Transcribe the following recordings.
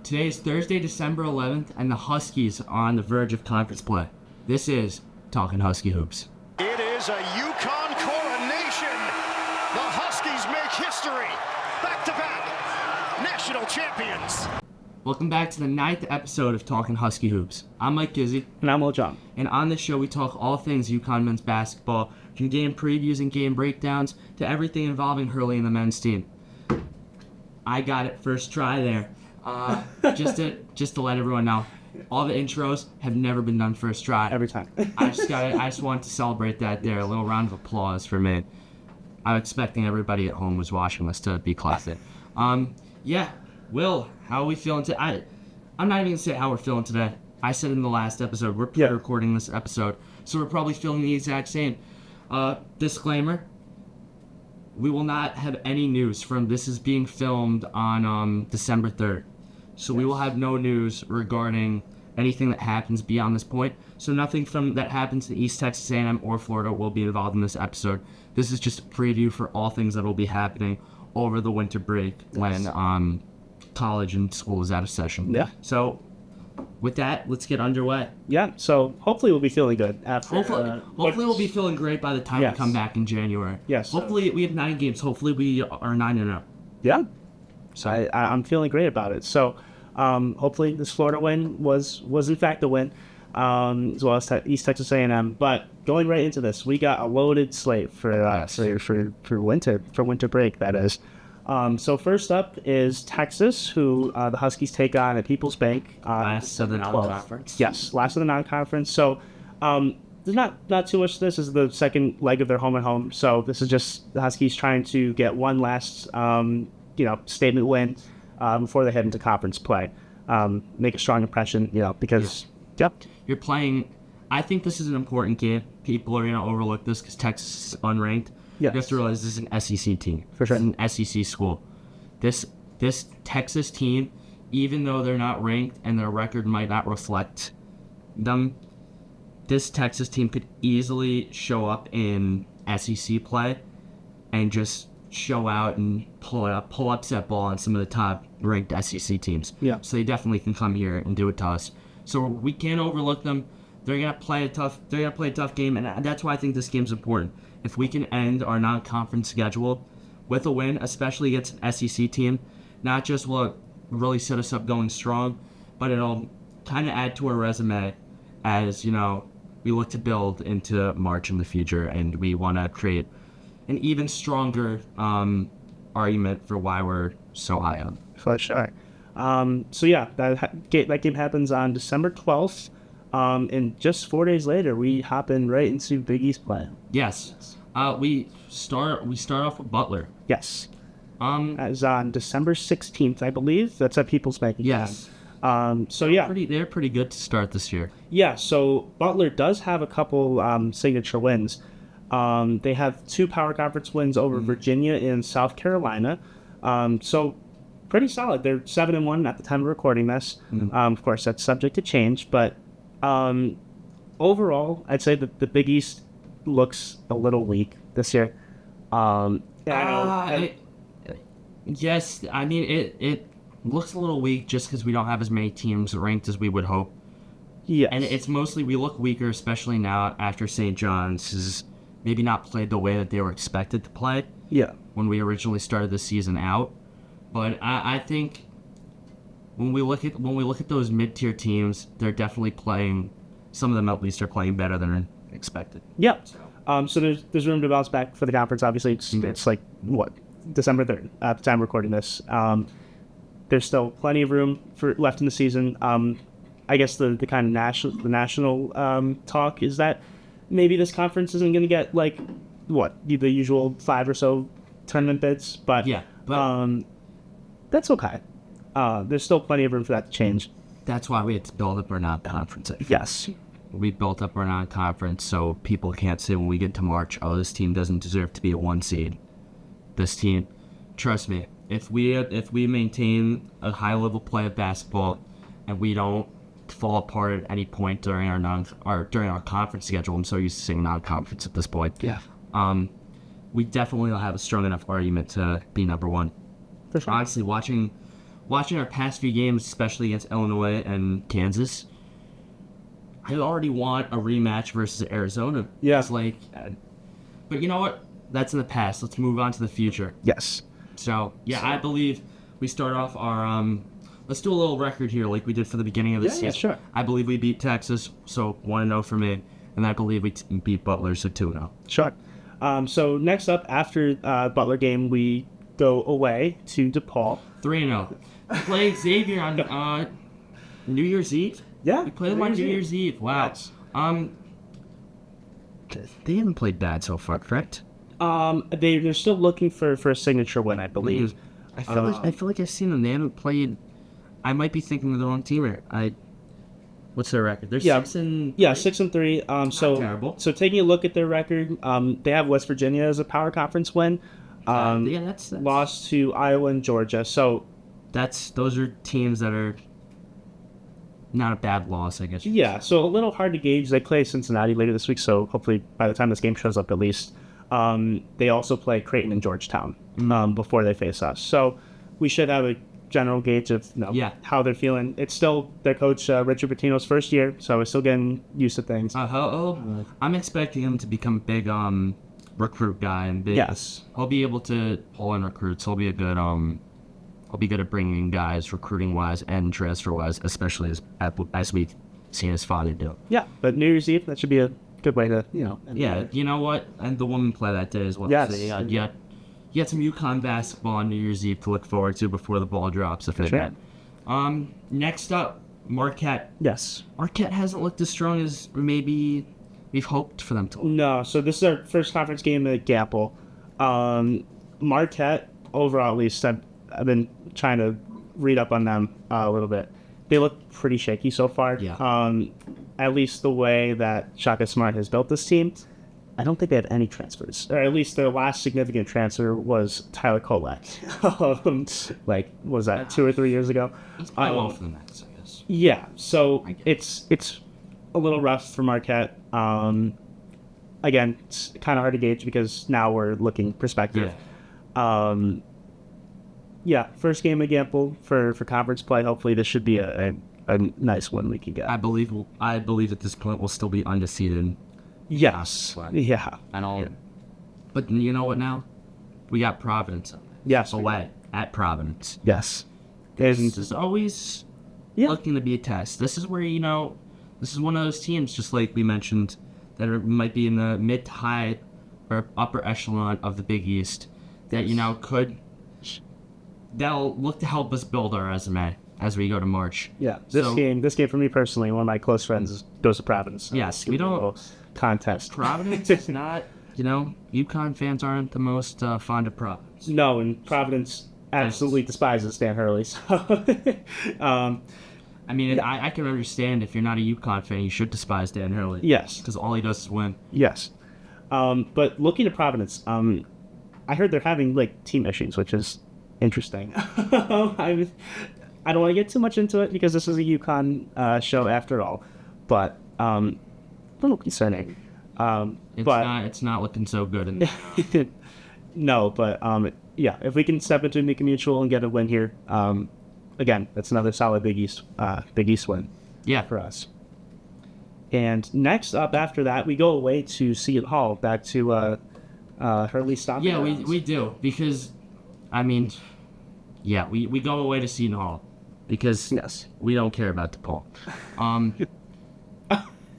Today is Thursday, December 11th, and the Huskies are on the verge of conference play. This is Talkin Husky Hoops. It is a UConn coronation. The Huskies make history. Back-to-back national champions. Welcome back to the 9th episode of Talkin Husky Hoops. I'm Mike Gizzi. And I'm Will Jeong. And on this show, we talk all things UConn men's basketball, from game previews and game breakdowns to everything involving Hurley and the men's team. I got it first try there. Just to let everyone know, all the intros have never been done first try. Every time. I just wanted to celebrate that there. A little round of applause for me. I'm expecting everybody at home who's watching this to be classic. Yeah, Will, how are we feeling today? I'm not even going to say how we're feeling today. I said in the last episode, we're pre-recording this episode, so we're probably feeling the exact same. Disclaimer, we will not have any news from this is being filmed on December 3rd. So we will have no news regarding anything that happens beyond this point. So nothing from that happens in East Texas A&M or Florida will be involved in this episode. This is just a preview for all things that will be happening over the winter break when college and school is out of session. Yeah. So with that, let's get underway. Yeah, so hopefully we'll be feeling good after. Hopefully we'll be feeling great by the time we come back in January. Yes. Hopefully we have 9 games. Hopefully we are 9-0. Yeah. So I'm feeling great about it. So hopefully this Florida win was in fact a win, as well as East Texas A&M. But going right into this, we got a loaded slate for winter break. That is. So first up is Texas, who the Huskies take on at People's Bank. Last of the non-conference. Yes, last of the non-conference. So there's not too much to this. This is the second leg of their home and home. So this is just the Huskies trying to get one last statement win before they head into conference play. Make a strong impression, because you're playing. I think this is an important game. People are going to overlook this because Texas is unranked. Yes. You have to realize this is an SEC team. For sure. This is an SEC school. This Texas team, even though they're not ranked and their record might not reflect them, this Texas team could easily show up in SEC play and just show out and pull upset ball on some of the top ranked SEC teams. Yeah. So they definitely can come here and do it to us. So we can't overlook them. They're gonna play a tough game, and that's why I think this game's important. If we can end our non-conference schedule with a win, especially against an SEC team, not just will it really set us up going strong, but it'll kind of add to our resume as, we look to build into March in the future, and we want to create an even stronger argument for why we're so high up. For sure. That game happens on December 12th. And just 4 days later, we hop in right into Big East play. Yes. We start off with Butler. Yes. As on December 16th, I believe. That's at People's Bank. Yes. They're pretty good to start this year. Yeah, so Butler does have a couple signature wins. They have 2 power conference wins over Virginia and South Carolina. So pretty solid. They're 7-1 at the time of recording this. Of course, that's subject to change, but overall, I'd say that the Big East looks a little weak this year. Yes, I mean, it looks a little weak just because we don't have as many teams ranked as we would hope. Yes. And it's mostly we look weaker, especially now after St. John's has maybe not played the way that they were expected to play. Yeah. When we originally started the season out. But I think when we look at those mid-tier teams, they're definitely playing. Some of them, at least, are playing better than expected. Yeah. So there's room to bounce back for the conference. Obviously, it's like December 3rd at the time of recording this. There's still plenty of room left in the season. I guess the kind of national talk is that maybe this conference isn't going to get the usual 5 or so tournament bids, but that's okay. There's still plenty of room for that to change. That's why we had to build up our non-conference. Yes. We built up our non-conference so people can't say when we get to March, this team doesn't deserve to be a 1 seed. This team, trust me, if we maintain a high level play of basketball and we don't fall apart at any point during our conference schedule, I'm so used to saying non-conference at this point. Yeah. We definitely will have a strong enough argument to be number 1. For sure. Honestly, watching watching our past few games, especially against Illinois and Kansas, I already want a rematch versus Arizona. Yeah. It's like, but you know what? That's in the past. Let's move on to the future. Yes. So, I believe we start off our, let's do a little record here like we did for the beginning of the season. Yeah, sure. I believe we beat Texas, so 1-0 for me. And I believe we beat Butler, so 2-0. Sure. So next up, after Butler game, we go away to DePaul. 3-0. Play Xavier on New Year's Eve? Yeah. We played them on New Year's Eve. Wow. Yes. They haven't played bad so far, correct? They're still looking for a signature win, I believe. I feel like I've seen them. They haven't played. I might be thinking of the wrong team here. What's their record? They're 6-3. 6-3. So terrible. So taking a look at their record, they have West Virginia as a power conference win. That's Lost to Iowa and Georgia. So those are teams that are not a bad loss, I guess. yeah, so a little hard to gauge. They play Cincinnati later this week, so hopefully by the time this game shows up, at least. They also play Creighton and Georgetown before they face us. So we should have a general gauge of how they're feeling. It's still their coach, Richard Pitino's first year, so we're still getting used to things. I'm expecting him to become a big recruit guy and big. Yes. He'll be able to pull in recruits. He'll be a good he'll be good at bringing in guys recruiting wise and transfer wise, especially as we've seen his father do. Yeah, but New Year's Eve, that should be a good way to Yeah, you know what? And the women play that day as well. Yes. So you got some UConn basketball on New Year's Eve to look forward to before the ball drops. If Sure. Next up, Marquette. Yes. Marquette hasn't looked as strong as maybe we've hoped for them to. No, so this is our first conference game at Gamble. Marquette, overall at least, I've been trying to read up on them a little bit. They look pretty shaky so far. Yeah. At least the way that Shaka Smart has built this team, I don't think they have any transfers. Or at least their last significant transfer was Tyler Kolek. Was that 2 or 3 years ago? It's probably well for the Nets, I guess. Yeah, so it's a little rough for Marquette. Again, it's kind of hard to gauge because now we're looking perspective. Yeah. First game at Gamble for conference play. Hopefully this should be a nice one we can get. I believe at this point we'll still be undefeated. Yes. Yeah. And all. Yeah. But you know what now? We got Providence. Yes. Away at Providence. Yes. This is always looking to be a test. This is where, this is one of those teams, just like we mentioned, that might be in the mid to high or upper echelon of the Big East that, that'll look to help us build our resume as we go to March. Yeah. This game for me personally, one of my close friends goes to Providence. So yes. We don't contest. Providence is not, UConn fans aren't the most fond of Providence. No, and Providence absolutely despises Stan Hurley. So, I can understand if you're not a UConn fan, you should despise Dan Hurley. Yes. Because all he does is win. Yes. But looking at Providence, I heard they're having, team issues, which is interesting. I don't want to get too much into it because this is a UConn show after all. But, a little concerning. It's not looking so good. No, but if we can step into Amica Mutual and get a win here, again, that's another solid Big East win. Yeah, for us. And next up after that, we go away to Seton Hall, back to Hurley stomping. Yeah, we do because, we go away to Seton Hall because we don't care about DePaul.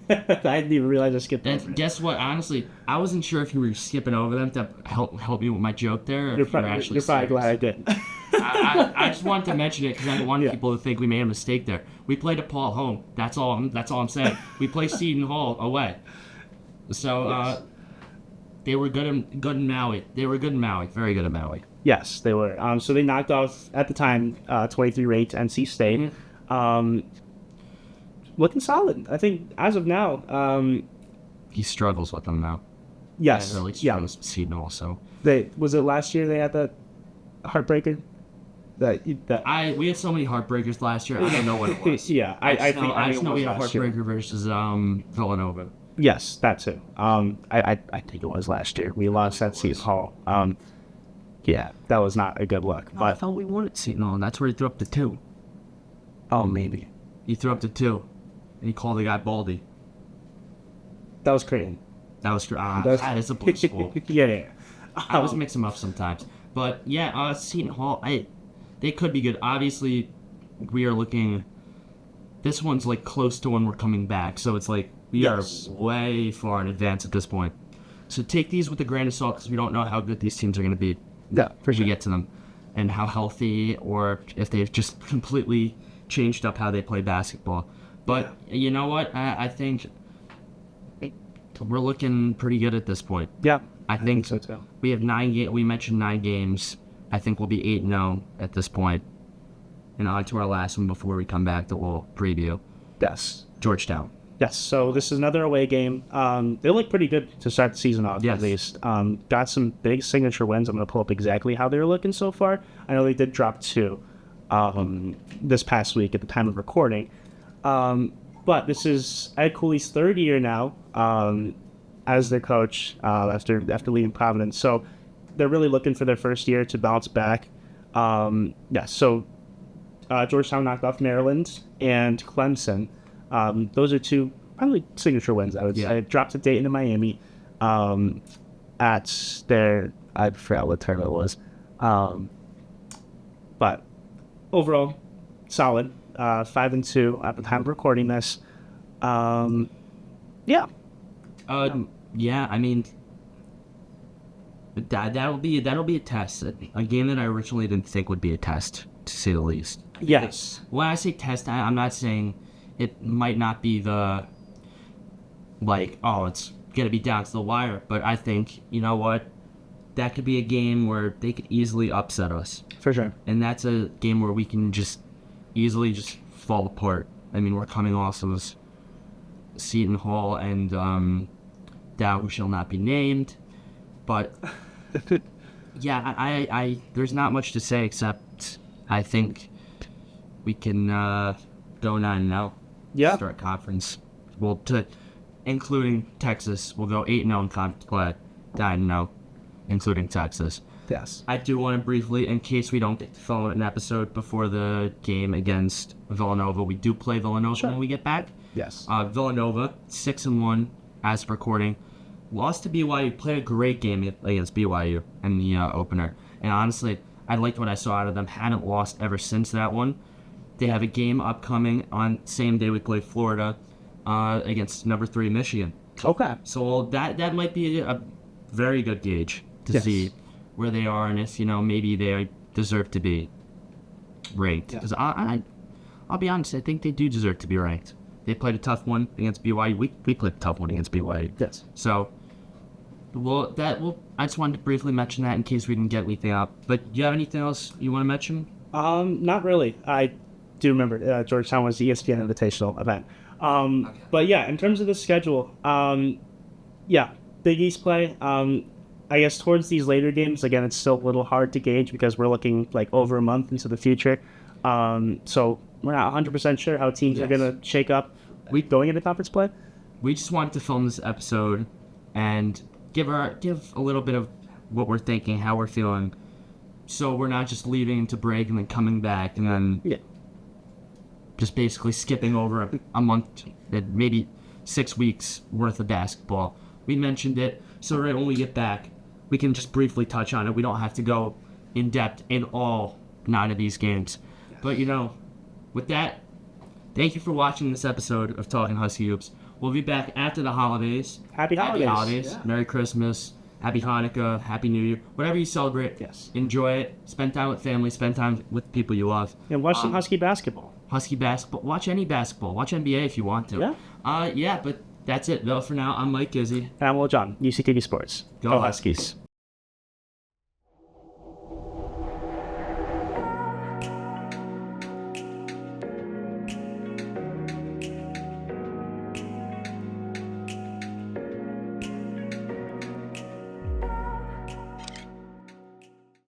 I didn't even realize I skipped over. Guess what? Honestly, I wasn't sure if you were skipping over them to help me with my joke there. Or you're probably glad I did. I just wanted to mention it because I don't want people to think we made a mistake there. We played DePaul home. That's all I'm saying. We play Seton Hall away. So they were good in Maui. They were good in Maui. Very good at Maui. Yes, they were. So they knocked off at the time 23-8 NC State. Mm-hmm. Looking solid. I think as of now. He struggles with them now. Yes. Really struggles with Seton also. Was it last year they had that heartbreaker? We had so many heartbreakers last year. I don't know what it was. Yeah, I just know we had a heartbreaker versus Villanova. Yes, that too. I think it was last year. We lost at Seton Hall. Yeah, that was not a good look. I But thought we wanted Seton Hall, and that's where he threw up the 2. oh, maybe He threw up the 2, and he called the guy Baldy. that was crazy. That was That's- that is a blue school. yeah. I was mixing them up sometimes, but yeah, Seton Hall, they could be good. Obviously, we are looking. This one's like close to when we're coming back, so it's like we Yes. are way far in advance at this point. So take these with a grain of salt because we don't know how good these teams are going to be. Yeah, for We get to them, and how healthy, or if they've just completely changed up how they play basketball. But you know what? I think we're looking pretty good at this point. Yeah, I think so too. we have 9 games. We mentioned 9 games. I think we'll be 8-0 at this point. And on to our last one before we come back to a little preview. Yes. Georgetown. Yes, so this is another away game. They look pretty good to start the season off, Yes. at least. Got some big signature wins. I'm going to pull up exactly how they're looking so far. I know they did drop 2 this past week at the time of recording. But this is Ed Cooley's 3rd year now as their coach after leaving Providence. So they're really looking for their first year to bounce back. So Georgetown knocked off Maryland and Clemson. Those are 2 probably signature wins, I would say. Dropped to Dayton and Miami at their, I forgot what term it was. But overall, solid. 5-2 at the time of recording this. Yeah. Yeah, I mean, that'll be a test. A game that I originally didn't think would be a test, to say the least. Yes. When I say test, I'm not saying it might not be the, like, oh, it's going to be down to the wire. But I think, you know what? That could be a game where they could easily upset us. For sure. And that's a game where we can just easily just fall apart. I mean, we're coming off of Seton Hall and Dow, who shall not be named. But, yeah, I there's not much to say except I think we can go 9-0. Yeah. Start conference. Well, including Texas, we'll go 8-0 in conference play, 9-0, including Texas. Yes. I do want to briefly, in case we don't get to film an episode before the game against Villanova, we do play Villanova when we get back. Yes. Villanova, 6-1 as of recording. Lost to BYU, played a great game against BYU in the opener. And honestly, I liked what I saw out of them. Hadn't lost ever since that one. They have a game upcoming on same day we play Florida against number 3 Michigan. Okay. So that might be a very good gauge to see where they are and if, maybe they deserve to be ranked. Because I'll be honest, I think they do deserve to be ranked. They played a tough one against BYU. We played a tough one against BYU. Yes. So, I just wanted to briefly mention that in case we didn't get anything up. But do you have anything else you want to mention? Not really. I do remember Georgetown was the ESPN Invitational event. But yeah, in terms of the schedule, Big East play. I guess towards these later games, again, it's still a little hard to gauge because we're looking like over a month into the future. So we're not 100% sure how teams are going to shake up going into conference play. We just wanted to film this episode and give a little bit of what we're thinking, how we're feeling, so we're not just leaving to break and then coming back and then just basically skipping over a month, maybe 6 weeks worth of basketball. We mentioned it, so right when we get back, we can just briefly touch on it. We don't have to go in depth in all 9 of these games. But, with that, thank you for watching this episode of Talkin Husky Hoops. We'll be back after the holidays. Happy holidays. Yeah. Merry Christmas. Happy Hanukkah. Happy New Year. Whatever you celebrate. Yes. Enjoy it. Spend time with family. Spend time with people you love. And watch some Husky basketball. Husky basketball. Watch any basketball. Watch NBA if you want to. Yeah. But that's it, though, for now. I'm Mike Gizzi. And I'm Will Jeong, UCTV Sports. Go Huskies.